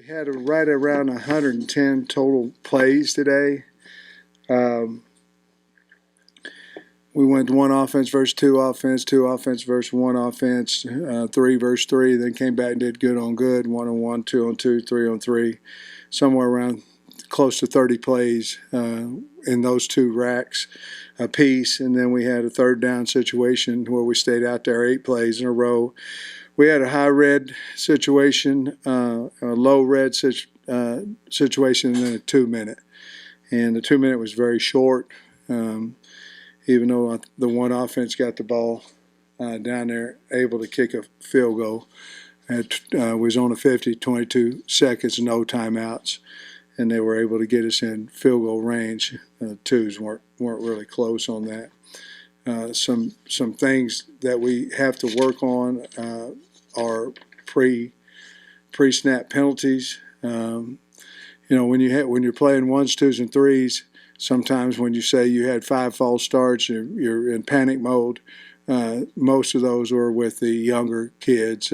had right around 110 total plays today. We went one offense versus two offense versus one offense, three versus three, then came back and did good on good, 1-on-1, 2-on-2, 3-on-3, somewhere around close to 30 plays in those two racks a piece. And then we had a third down situation where we stayed out there 8 plays in a row. We had a high red situation, a low red situation, and then a 2-minute. And the 2-minute was very short. Even though the one offense got the ball down there, able to kick a field goal. Was on a 50, 22 seconds, no timeouts, and they were able to get us in field goal range. Twos weren't really close on that. Some things that we have to work on are pre-snap penalties. When you're playing ones, twos, and threes. Sometimes when you say you had 5 false starts, you're in panic mode. Most of those were with the younger kids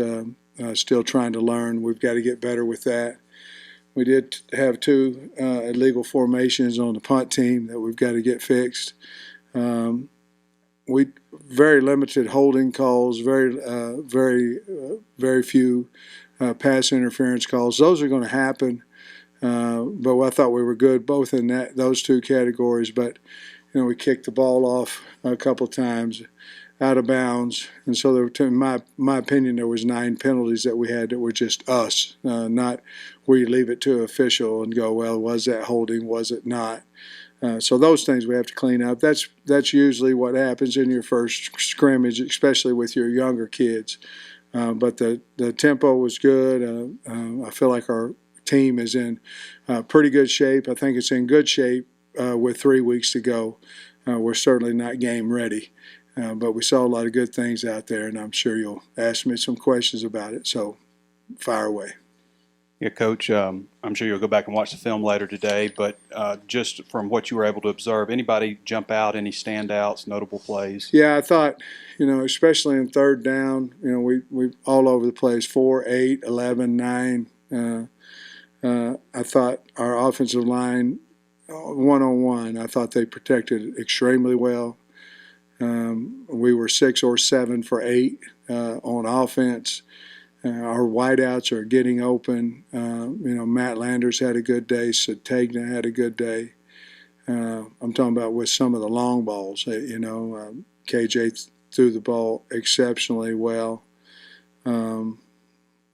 still trying to learn. We've got to get better with that. We did have 2 illegal formations on the punt team that we've got to get fixed. We very limited holding calls, very few pass interference calls. Those are going to happen. But I thought we were good both in those 2 categories. But we kicked the ball off a couple times out of bounds, and so in my opinion, there was 9 penalties that we had that were just us, not where you leave it to an official and go, well, was that holding? Was it not? So those things we have to clean up. That's usually what happens in your first scrimmage, especially with your younger kids. But the tempo was good. I feel like our team is in pretty good shape. I think it's in good shape with 3 weeks to go. We're certainly not game ready, but we saw a lot of good things out there, and I'm sure you'll ask me some questions about it, so fire away. Yeah, Coach, I'm sure you'll go back and watch the film later today, but just from what you were able to observe, anybody jump out, any standouts, notable plays? Yeah, I thought, especially in third down, we all over the place, 4, 8, 11, 9. I thought our offensive line, one-on-one, I thought they protected extremely well. We were 6 or 7 for 8 on offense. Our wideouts are getting open. Matt Landers had a good day. Sategna had a good day. I'm talking about with some of the long balls. KJ threw the ball exceptionally well.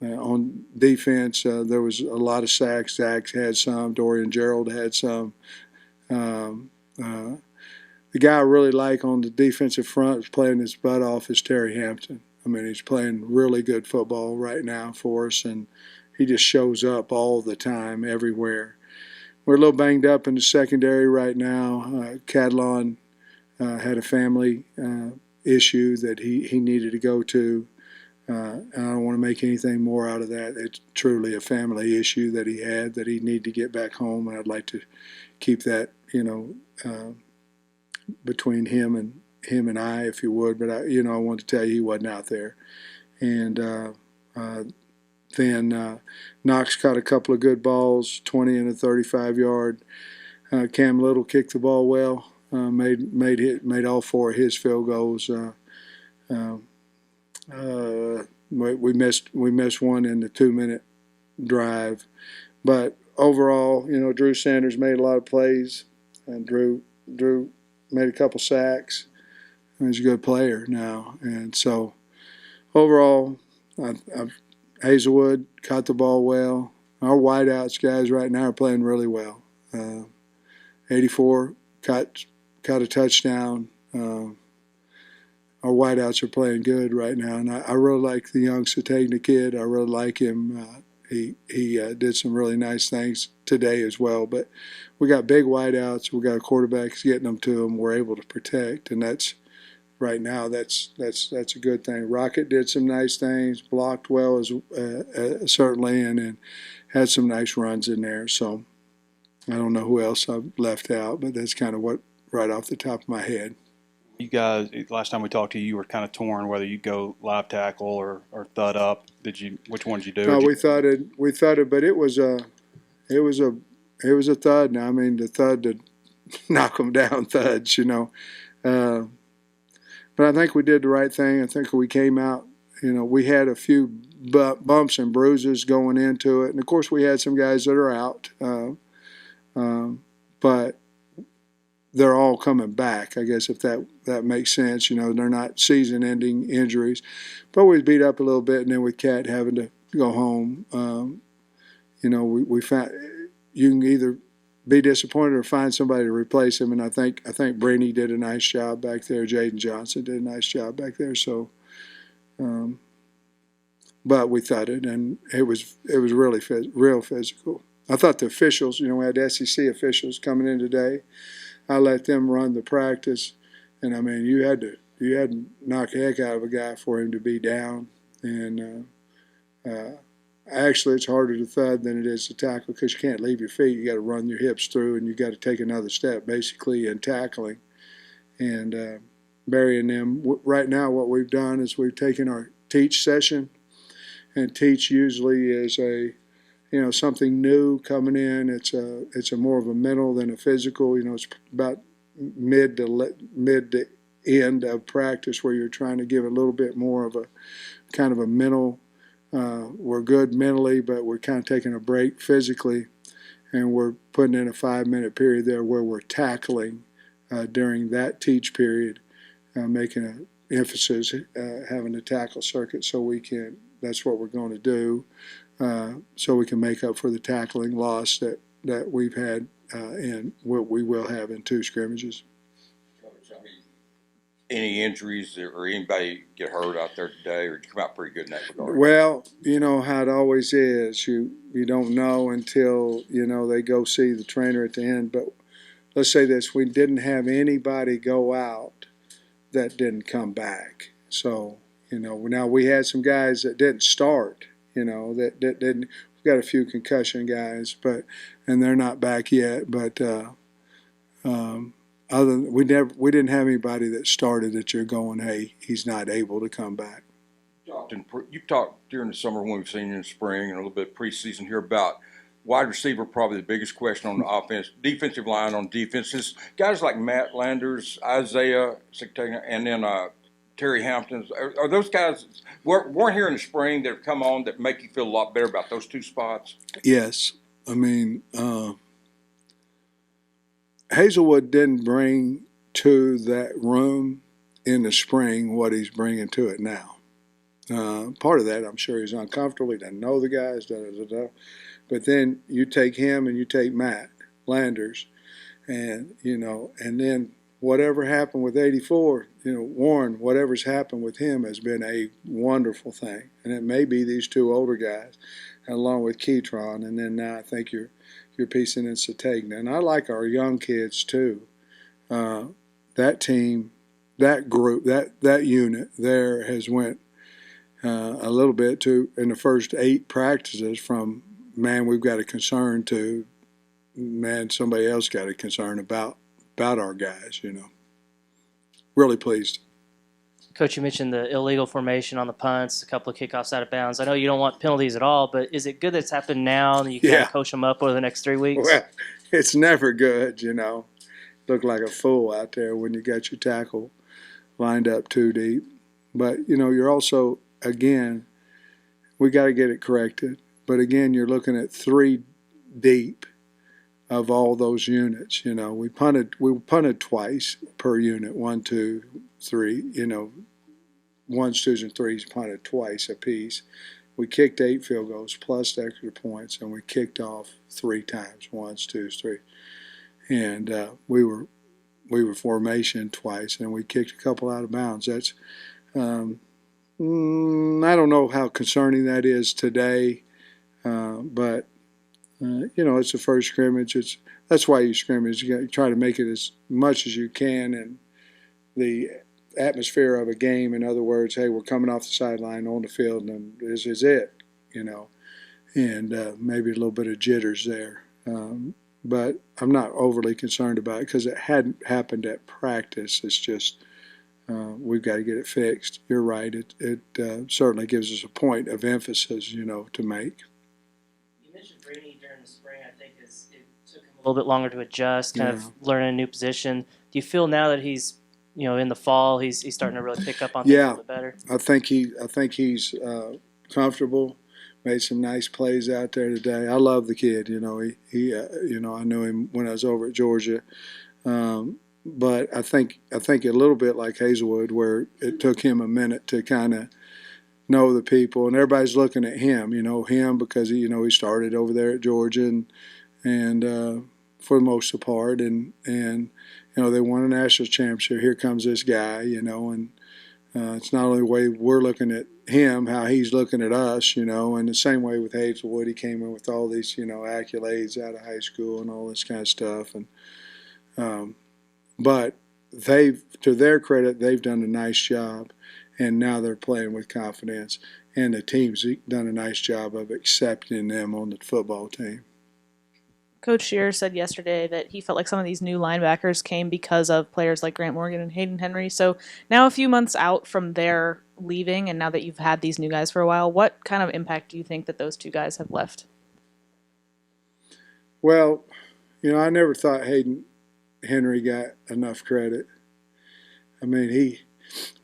On defense, there was a lot of sacks. Zach had some. Dorian Gerald had some. The guy I really like on the defensive front is playing his butt off is Terry Hampton. I mean, he's playing really good football right now for us, and he just shows up all the time, everywhere. We're a little banged up in the secondary right now. Cadlon had a family issue that he needed to go to. And I don't want to make anything more out of that. It's truly a family issue that he had that he needed to get back home, and I'd like to keep that, between him and I, if you would. But I wanted to tell you he wasn't out there. And then Knox caught a couple of good balls, 20 and a 35-yard. Cam Little kicked the ball well, made all 4 of his field goals. We missed one in the 2-minute drive, but overall, Drew Sanders made a lot of plays, and Drew made a couple sacks. He's a good player now, and so overall, Hazelwood caught the ball well. Our wideouts guys right now are playing really well. 84 caught a touchdown. Our wideouts are playing good right now, and I really like the young Sategna kid. I really like him. He did some really nice things today as well. But we got big wideouts. We got a quarterback getting them to them. We're able to protect, and that's right now. That's a good thing. Rocket did some nice things, blocked well as certainly, and had some nice runs in there. So I don't know who else I've left out, but that's kind of what right off the top of my head. You guys, last time we talked to you, you were kind of torn whether you go live tackle or thud up. Which one did you do? No, we thought it, but it was a, it was a thud. Now, I mean, the thud to knock them down thuds, you know. Uh, but I think we did the right thing. I think we came out, you know, we had a few bumps and bruises going into it. And, of course, we had some guys that are out. But they're all coming back, I guess, if that makes sense. You know, they're not season-ending injuries. But we beat up a little bit, and then with Cat having to go home, you know, we found you can either be disappointed or find somebody to replace him. And I think Brainy did a nice job back there. Jaden Johnson did a nice job back there. So, but we thudded, and it was really real physical. I thought the officials, you know, we had SEC officials coming in today. I let them run the practice, and I mean, you had to knock the heck out of a guy for him to be down. And actually, it's harder to thud than it is to tackle because you can't leave your feet. You got to run your hips through, and you got to take another step, basically, in tackling and burying them. Right now, what we've done is we've taken our teach session, and teach usually is something new coming in. It's a more of a mental than a physical. You know, it's about mid to end of practice where you're trying to give a little bit more of a kind of a mental. We're good mentally, but we're kind of taking a break physically, and we're putting in a 5-minute period there where we're tackling during that teach period, making an emphasis, having a tackle circuit so we can. That's what we're going to do. So we can make up for the tackling loss that we've had and what we will have in 2 scrimmages. Any injuries or anybody get hurt out there today, or did you come out pretty good in that regard? Well, you know how it always is. You don't know until, you know, they go see the trainer at the end. But let's say this, we didn't have anybody go out that didn't come back. So, you know, now we had some guys that didn't start. You know, that didn't. We've got a few concussion guys, and they're not back yet. But other than, we didn't have anybody that started that you're going, hey, he's not able to come back. You've talked during the summer when we've seen you in the spring and a little bit preseason here about wide receiver, probably the biggest question on the offense, defensive line on defenses. Guys like Matt Landers, Isaiah, and then Terry Hamptons, are those guys weren't here in the spring that have come on that make you feel a lot better about those 2 spots? Yes. I mean, Hazelwood didn't bring to that room in the spring what he's bringing to it now. Part of that, I'm sure he's uncomfortable. He doesn't know the guys, But then you take him and you take Matt Landers, and, you know, and then whatever happened with 84, you know, Warren, whatever's happened with him has been a wonderful thing. And it may be these 2 older guys, along with Keytron, and then now I think you're piecing in Satagna. And I like our young kids too. That team, that group, that unit there has went a little bit to in the first 8 practices from, man, we've got a concern to, man, somebody else got a concern about our guys, you know. Really pleased. Coach, you mentioned the illegal formation on the punts, a couple of kickoffs out of bounds. I know you don't want penalties at all, but is it good that it's happened now and you can coach them up over the next 3 weeks? Well, it's never good, you know. Look like a fool out there when you got your tackle lined up too deep. But, you know, you're also, again, we got to get it corrected. But, again, you're looking at 3 deep of all those units. You know, we punted twice per unit, 1, 2, 3. You know, 1s, 2s, and 3s punted twice apiece. We kicked 8 field goals plus extra points, and we kicked off 3 times, 1s, 2s, 3. And we were formation twice, and we kicked a couple out of bounds. That's I don't know how concerning that is today, but. You know, it's the first scrimmage. That's why you scrimmage. You try to make it as much as you can in the atmosphere of a game. In other words, hey, we're coming off the sideline on the field, and this is it, you know, and maybe a little bit of jitters there. But I'm not overly concerned about it because it hadn't happened at practice. It's just we've got to get it fixed. You're right. It certainly gives us a point of emphasis, to make. You mentioned Brady during the spring. I think it took him a little bit longer to adjust, kind of learning a new position. Do you feel now that he's in the fall, he's starting to really pick up on things a little bit better? I think he's comfortable. Made some nice plays out there today. I love the kid. He I knew him when I was over at Georgia. But I think a little bit like Hazelwood, where it took him a minute to kind of know the people, and everybody's looking at him. Him because he started over there at Georgia, and for the most part, and they won a national championship. Here comes this guy, and it's not only the way we're looking at him, how he's looking at us, and the same way with Hazelwood. He came in with all these, accolades out of high school and all this kind of stuff, and but to their credit, they've done a nice job, and now they're playing with confidence, and the team's done a nice job of accepting them on the football team. Coach Shearer said yesterday that he felt like some of these new linebackers came because of players like Grant Morgan and Hayden Henry. So now a few months out from their leaving, and now that you've had these new guys for a while, what kind of impact do you think that those two guys have left? Well, I never thought Hayden Henry got enough credit. I mean,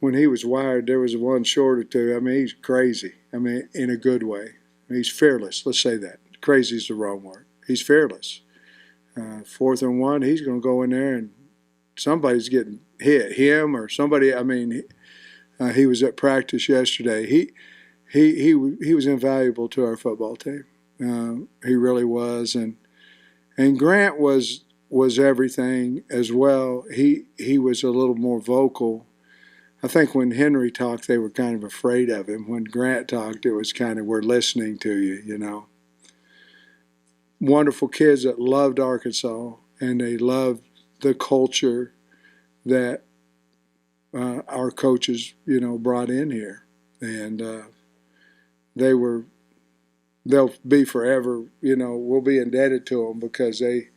when he was wired, there was one short or two. I mean, he's crazy. I mean, in a good way. He's fearless. Let's say that. Crazy is the wrong word. He's fearless. 4th and 1, he's going to go in there and somebody's getting hit, him or somebody. I mean, he was at practice yesterday. He was invaluable to our football team. He really was, and Grant was everything as well. He was a little more vocal. I think when Henry talked, they were kind of afraid of him. When Grant talked, it was kind of, we're listening to you, Wonderful kids that loved Arkansas, and they loved the culture that our coaches, brought in here. And they'll be forever, we'll be indebted to them because and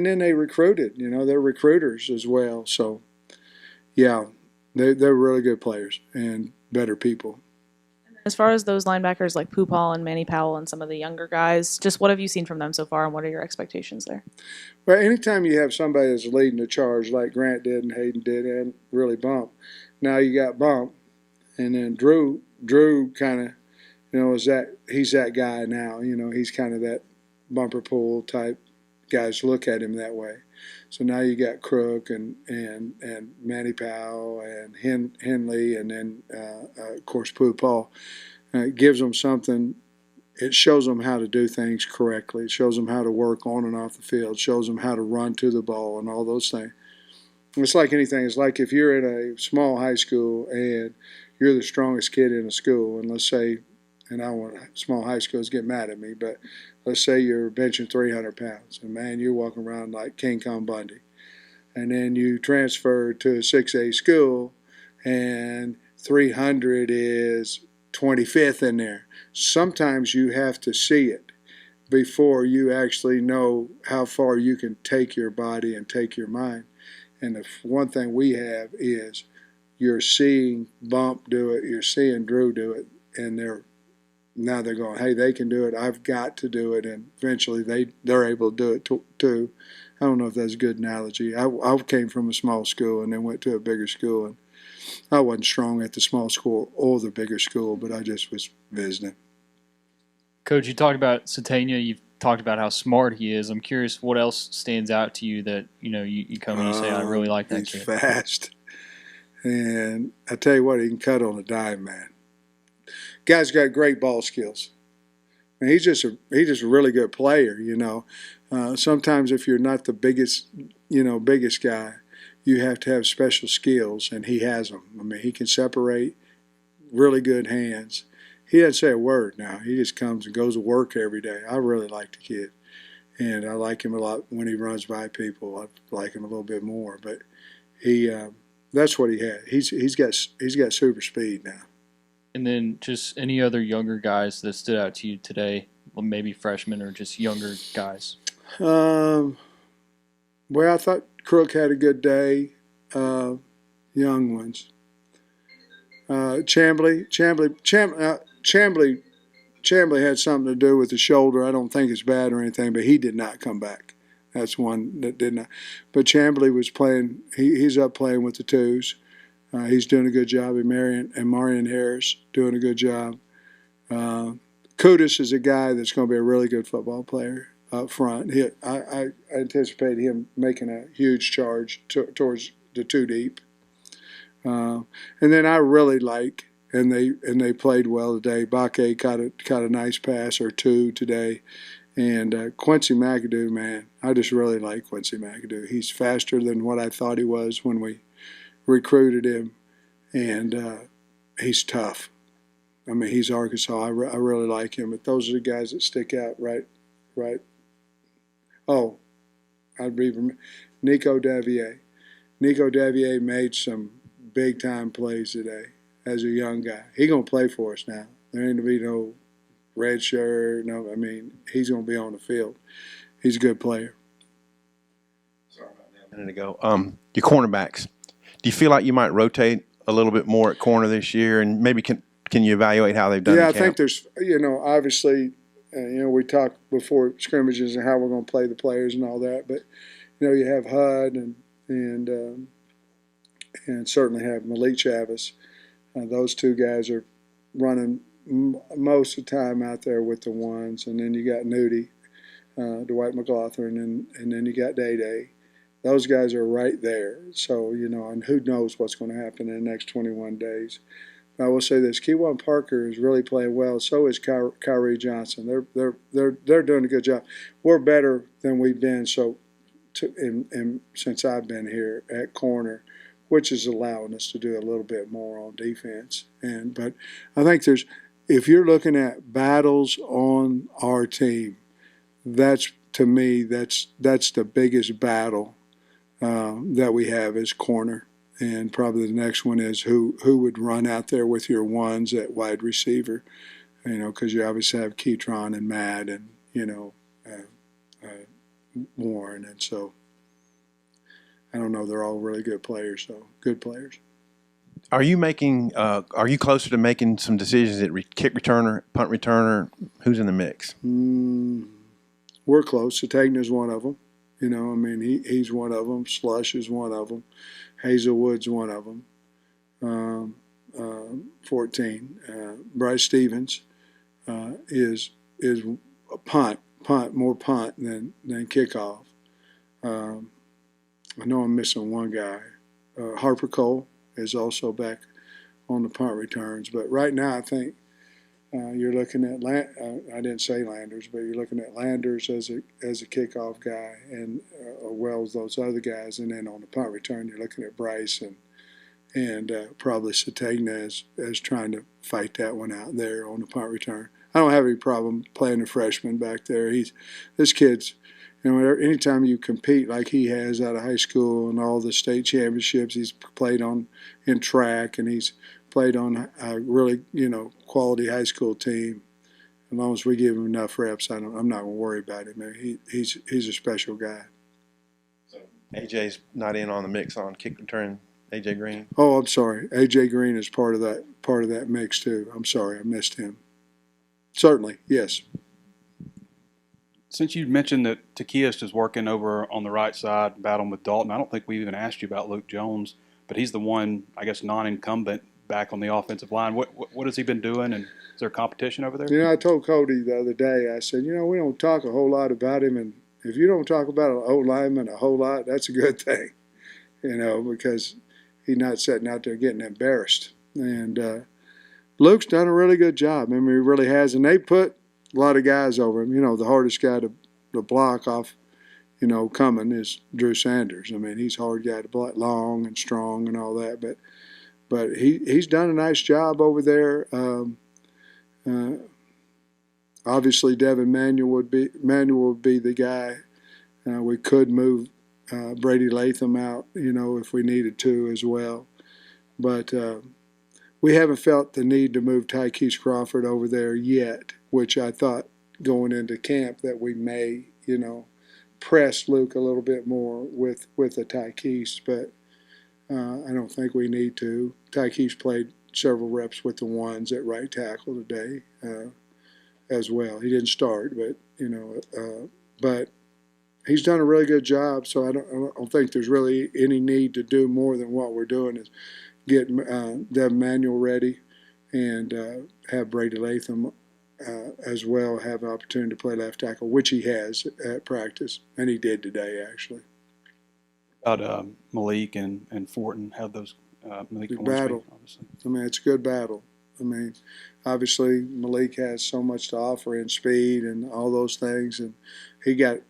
then they recruited, they're recruiters as well. So, yeah, they're really good players and better people. As far as those linebackers like Pupal and Manny Powell and some of the younger guys, just what have you seen from them so far, and what are your expectations there? Well, anytime you have somebody that's leading the charge like Grant did and Hayden did and really Bump, now you got Bump, and then Drew kind of, he's that guy now. He's kind of that bumper pool type. Guys look at him that way. So now you got Crook and Manny Powell and Henley, and then of course Pupal. It gives them something. It shows them how to do things correctly. It shows them how to work on and off the field. It shows them how to run to the ball and all those things. It's like anything. It's like if you're in a small high school and you're the strongest kid in the school, and let's say, and I don't want small high schools to get mad at me, but let's say you're benching 300 pounds, and man, you're walking around like King Kong Bundy. And then you transfer to a 6A school, and 300 is 25th in there. Sometimes you have to see it before you actually know how far you can take your body and take your mind. And the one thing we have is you're seeing Bump do it, you're seeing Drew do it, and now they're going, hey, they can do it. I've got to do it, and eventually they're able to do it too. I don't know if that's a good analogy. I came from a small school and then went to a bigger school, and I wasn't strong at the small school or the bigger school, but I just was visiting. Coach, you talked about Satania. You've talked about how smart he is. I'm curious what else stands out to you that you come and you say, I really like that he's kid. He's fast, and I tell you what, he can cut on a dime, man. Guy's got great ball skills. And he's just a really good player, Sometimes if you're not the biggest guy, you have to have special skills, and he has them. I mean, he can separate, really good hands. He doesn't say a word now. He just comes and goes to work every day. I really like the kid, and I like him a lot when he runs by people. I like him a little bit more, but that's what he had. He's got super speed now. And then just any other younger guys that stood out to you today, maybe freshmen or just younger guys? Well, I thought Crook had a good day. Young ones. Chambly had something to do with the shoulder. I don't think it's bad or anything, but he did not come back. That's one that did not. But Chambly was playing. He's up playing with the twos. He's doing a good job. And Marion Harris doing a good job. Kudus is a guy that's going to be a really good football player up front. I anticipate him making a huge charge towards the two deep. And then I really like, and they played well today. Bakke caught a nice pass or two today, and Quincy McAdoo, man, I just really like Quincy McAdoo. He's faster than what I thought he was when we recruited him, and he's tough. I mean, he's Arkansas. I really like him. But those are the guys that stick out, right? Oh, I'd remember Nico Davier. Nico Davier made some big-time plays today as a young guy. He's going to play for us now. There ain't going to be no red shirt. No, I mean, he's going to be on the field. He's a good player. Sorry about that a minute ago. Your cornerbacks. Do you feel like you might rotate a little bit more at corner this year, and maybe can you evaluate how they've done? Yeah, in I camp? think there's, obviously, we talked before scrimmages and how we're going to play the players and all that, but you have Hud and certainly have Malik Chavis. Those two guys are running most of the time out there with the ones, and then you got Nudie, Dwight McLaughlin, and then you got Day. Those guys are right there. So and who knows what's going to happen in the next 21 days. But I will say this: Keywan Parker is really playing well. So is Kyrie Johnson. They're doing a good job. We're better than we've been since I've been here at corner, which is allowing us to do a little bit more on defense. But I think if you're looking at battles on our team, to me that's the biggest battle that we have is corner. And probably the next one is who would run out there with your ones at wide receiver, because you obviously have Keytron and Matt and, Warren. And so I don't know, they're all really good players, so good players. Are you closer to making some decisions at kick returner, punt returner? Who's in the mix? We're close. Satagna's one of them. He's one of them. Slush is one of them. Hazelwood's one of them. 14. Bryce Stevens is a punt, more punt than kickoff. I know I'm missing one guy. Harper Cole is also back on the punt returns. But right now, I think you're looking at I didn't say Landers, but you're looking at Landers as a kickoff guy, and well as those other guys. And then on the punt return, you're looking at Bryce and probably Satagna as trying to fight that one out there on the punt return. I don't have any problem playing a freshman back there. This kid's. Anytime you compete like he has out of high school and all the state championships, he's played in track, and he's played on a really, quality high school team. As long as we give him enough reps, I'm not going to worry about him. He's a special guy. So AJ's not in on the mix on kick return. AJ Green. Oh, I'm sorry. AJ Green is part of that mix too. I'm sorry, I missed him. Certainly, yes. Since you mentioned that Takiest is working over on the right side, battling with Dalton, I don't think we even asked you about Luke Jones, but he's the one, I guess, non-incumbent back on the offensive line. What has he been doing, and is there competition over there? I told Cody the other day, I said, we don't talk a whole lot about him, and if you don't talk about an O-lineman a whole lot, that's a good thing, because he's not sitting out there getting embarrassed. And Luke's done a really good job. I mean, he really has, and they put a lot of guys over him. The hardest guy to block off, coming is Drew Sanders. I mean, he's a hard guy to block, long and strong and all that. But he's done a nice job over there. Obviously, Devin Manuel would be the guy. We could move Brady Latham out, if we needed to as well. But we haven't felt the need to move Tykees Crawford over there yet, which I thought going into camp that we may, press Luke a little bit more with a Tykees, but I don't think we need to. Tykees played several reps with the ones at right tackle today as well. He didn't start, but but he's done a really good job. So I don't think there's really any need to do more than what we're doing is get Devin Manuel ready and have Brady Latham as well have an opportunity to play left tackle, which he has at practice, and he did today actually. About Malik and Fortin, how those Malik Good Hornsby, battle. obviously. I mean, it's a good battle. I mean, obviously Malik has so much to offer in speed and all those things, and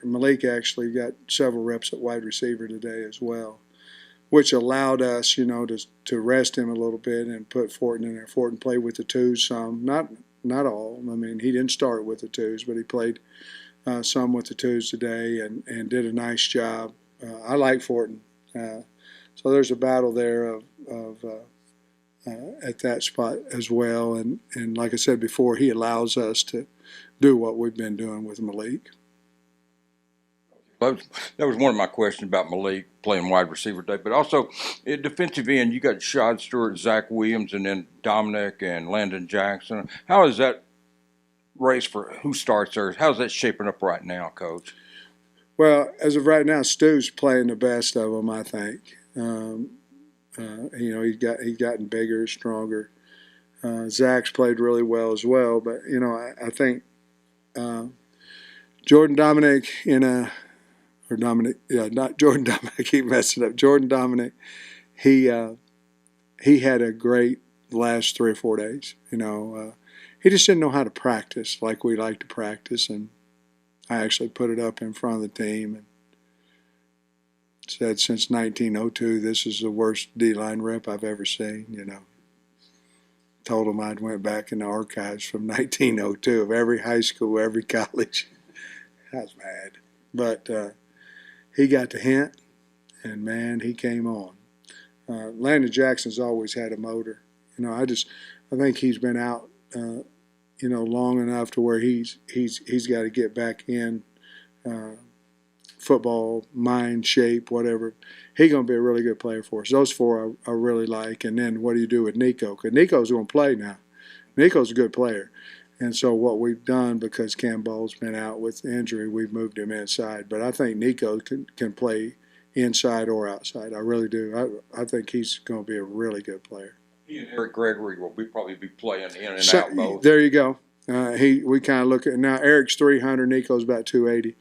Malik actually got several reps at wide receiver today as well, which allowed us, to rest him a little bit and put Fortin in there. Fortin played with the twos some, not all. I mean, he didn't start with the twos, but he played some with the twos today and did a nice job. I like Fortin. So there's a battle there of at that spot as well. And like I said before, he allows us to do what we've been doing with Malik. That was one of my questions about Malik playing wide receiver today. But also, at defensive end, you got Shad Stewart, Zach Williams, and then Dominic and Landon Jackson. How is that race for who starts there? How's that shaping up right now, Coach? Well, as of right now, Stu's playing the best of them, I think. He's gotten bigger, stronger. Zach's played really well as well. But, I think Jordan Dominic not Jordan Dominic. I keep messing up. Jordan Dominic, he had a great last 3 or 4 days. He just didn't know how to practice like we like to practice, and I actually put it up in front of the team and said, since 1902, this is the worst D-line rep I've ever seen. Told him I'd went back in the archives from 1902 of every high school, every college. I was mad, but he got the hint, and man, he came on. Landon Jackson's always had a motor. I think he's been out, long enough to where he's got to get back in football, mind, shape, whatever. He's going to be a really good player for us. Those four I really like. And then what do you do with Nico? Because Nico's going to play now. Nico's a good player. And so what we've done, because Cam Ball's been out with injury, we've moved him inside. But I think Nico can play inside or outside. I really do. I think he's going to be a really good player. He and Eric Gregory will probably be playing in and out both. There you go. We kind of look at now. Eric's 300. Nico's about 280.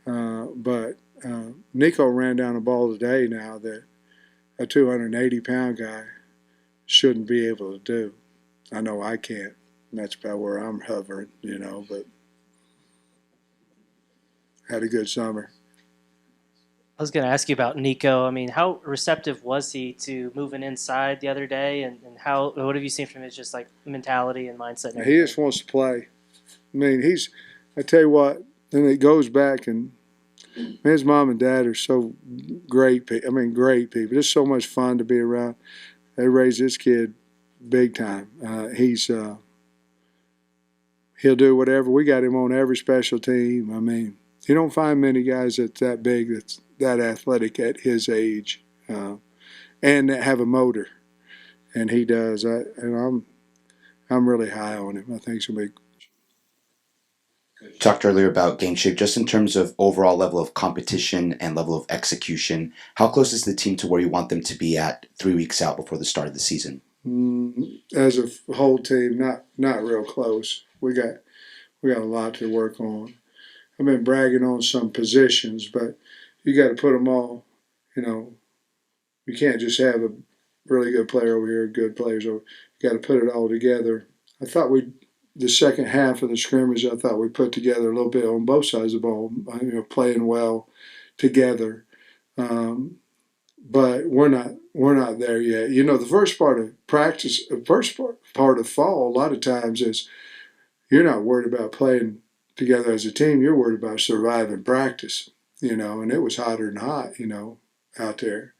But Nico ran down a ball today now that a 280-pound guy shouldn't be able to do. I know I can't. And that's about where I'm hovering, but had a good summer. I was going to ask you about Nico. I mean, how receptive was he to moving inside the other day, and what have you seen from his just like mentality and mindset? And he just wants to play. I mean, I tell you what, then it goes back, and his mom and dad are so great. I mean, great people. It's so much fun to be around. They raised this kid big time. He'll do whatever. We got him on every special team. I mean, you don't find many guys that's that big, that's that athletic at his age, and that have a motor, and he does. I'm really high on him. I think he's gonna be. You talked earlier about game shape, just in terms of overall level of competition and level of execution. How close is the team to where you want them to be at 3 weeks out before the start of the season? As a whole team, not real close. We got a lot to work on. I've been bragging on some positions, but you got to put them all. You can't just have a really good player over here, good players over. You got to put it all together. I thought the second half of the scrimmage, I thought we put together a little bit on both sides of the ball, playing well together. But we're not there yet. The first part of practice, the first part of fall, a lot of times is you're not worried about playing together as a team. You're worried about surviving practice, and it was hotter than hot, out there.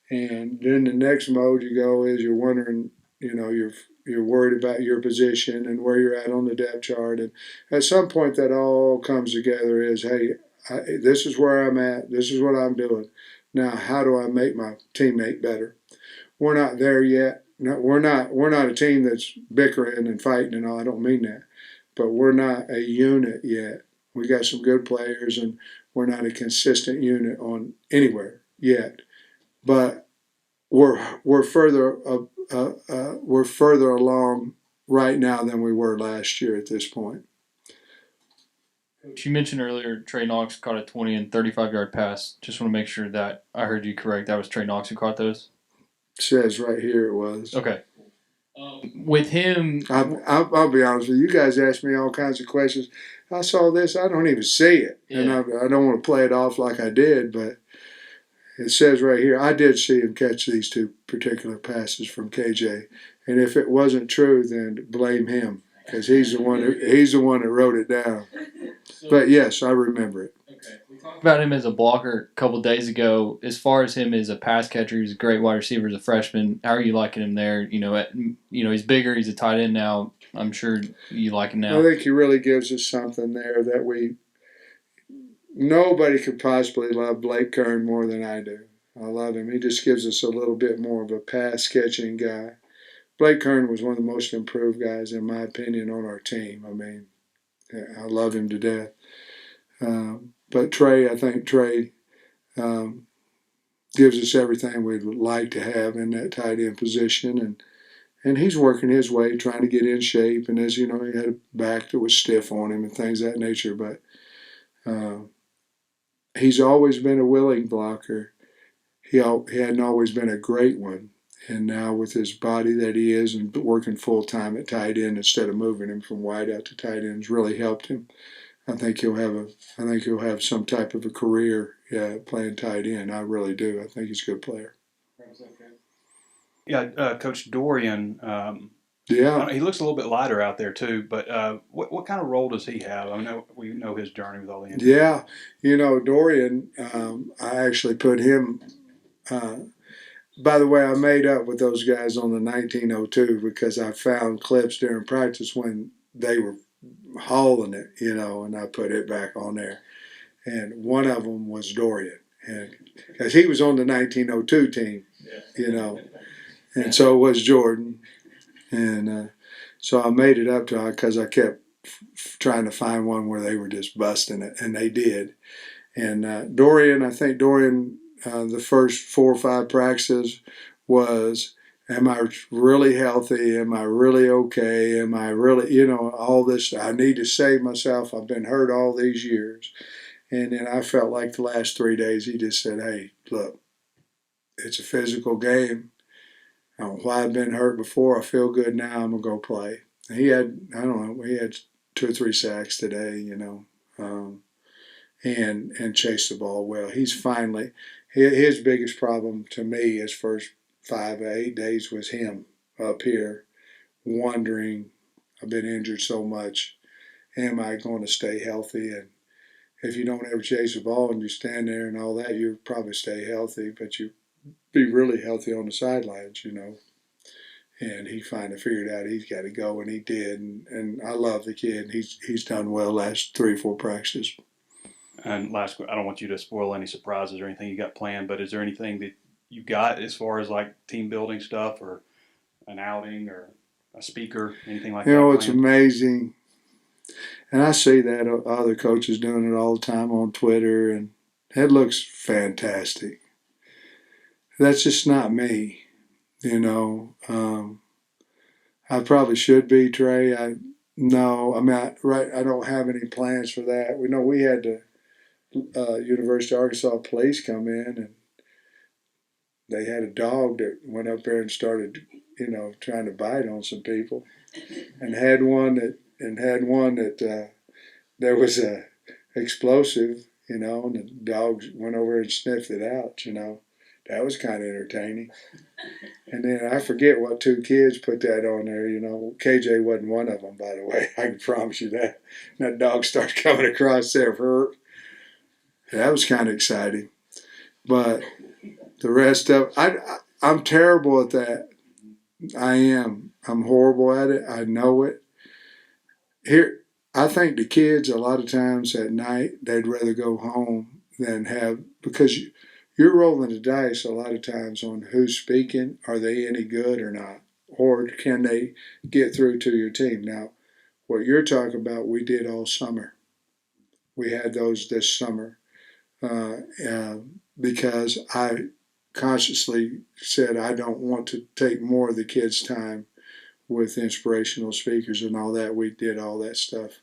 And then the next mode you go is you're wondering, you're worried about your position and where you're at on the depth chart. And at some point that all comes together is, hey, this is where I'm at. This is what I'm doing. Now, how do I make my teammate better? We're not there yet. no, we're not a team that's bickering and fighting and all. I don't mean that, but we're not a unit yet. We got some good players, and we're not a consistent unit on anywhere yet. But we're further along right now than we were last year at this point. You mentioned earlier Trey Knox caught a 20 and 35-yard pass. Just want to make sure that I heard you correct. That was Trey Knox who caught those? Says right here it was. Okay. With him, I'll be honest with you. You guys ask me all kinds of questions. I saw this. I don't even see it, and I don't want to play it off like I did, but it says right here. I did see him catch these two particular passes from KJ, and if it wasn't true, then blame him because he's the one that wrote it down. But yes, I remember it. we talked about him as a blocker a couple days ago. As far as him as a pass catcher, he's a great wide receiver as a freshman. How are you liking him there? He's bigger. He's a tight end now. I'm sure you like him now. I think he really gives us something there that nobody could possibly love Blake Kern more than I do. I love him. He just gives us a little bit more of a pass catching guy. Blake Kern was one of the most improved guys, in my opinion, on our team. I mean, I love him to death. But Trey, I think Trey gives us everything we'd like to have in that tight end position, and he's working his way, trying to get in shape. And as you know, he had a back that was stiff on him and things of that nature. But he's always been a willing blocker. He hadn't always been a great one. And now with his body that he is and working full time at tight end instead of moving him from wide out to tight end has really helped him. I think he'll have some type of a career playing tight end. I really do. I think he's a good player. Yeah, Coach Dorian. Yeah, He looks a little bit lighter out there too. But what kind of role does he have? I know we know his journey with all the injuries. Yeah, Dorian. I actually put him. By the way, I made up with those guys on the 1902 because I found clips during practice when they were hauling it, and I put it back on there. And one of them was Dorian, and because he was on the 1902 team, and so was Jordan. And so I made it up to her because I kept trying to find one where they were just busting it, and they did. And Dorian, I think the first 4 or 5 practices was, am I really healthy? Am I really okay? Am I really, all this? I need to save myself. I've been hurt all these years. And then I felt like the last 3 days he just said, hey, look, it's a physical game. I don't know why I've been hurt before. I feel good now. I'm going to go play. And he had 2 or 3 sacks today, and chased the ball well. He's finally, his biggest problem to me his first 5 or 8 days was him up here wondering, I've been injured so much, am I going to stay healthy? And if you don't ever chase the ball and you stand there and all that, you probably stay healthy, but you be really healthy on the sidelines, And he finally figured out he's got to go, and he did. And I love the kid. He's done well last 3 or 4 practices. And last, I don't want you to spoil any surprises or anything you got planned, but is there anything that you got as far as like team building stuff or an outing or a speaker, anything like that? It's amazing. And I see that other coaches doing it all the time on Twitter, and it looks fantastic. That's just not me, I probably should be, Trey. I don't have any plans for that. We had the University of Arkansas police come in, and they had a dog that went up there and started, trying to bite on some people, and had one that there was a explosive, and the dog went over and sniffed it out, That was kind of entertaining. And then I forget what 2 kids put that on there, KJ wasn't one of them, by the way. I can promise you that. And that dog starts coming across there for her. That was kind of exciting. But the rest of I'm terrible at that. I am. I'm horrible at it. I know it. Here, I think the kids a lot of times at night, they'd rather go home than because you're rolling the dice a lot of times on who's speaking. Are they any good or not? or can they get through to your team? Now, what you're talking about, we did all summer. We had those this summer because I consciously said I don't want to take more of the kids' time with inspirational speakers and all that. We did all that stuff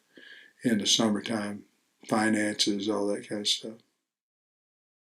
in the summertime, finances, all that kind of stuff.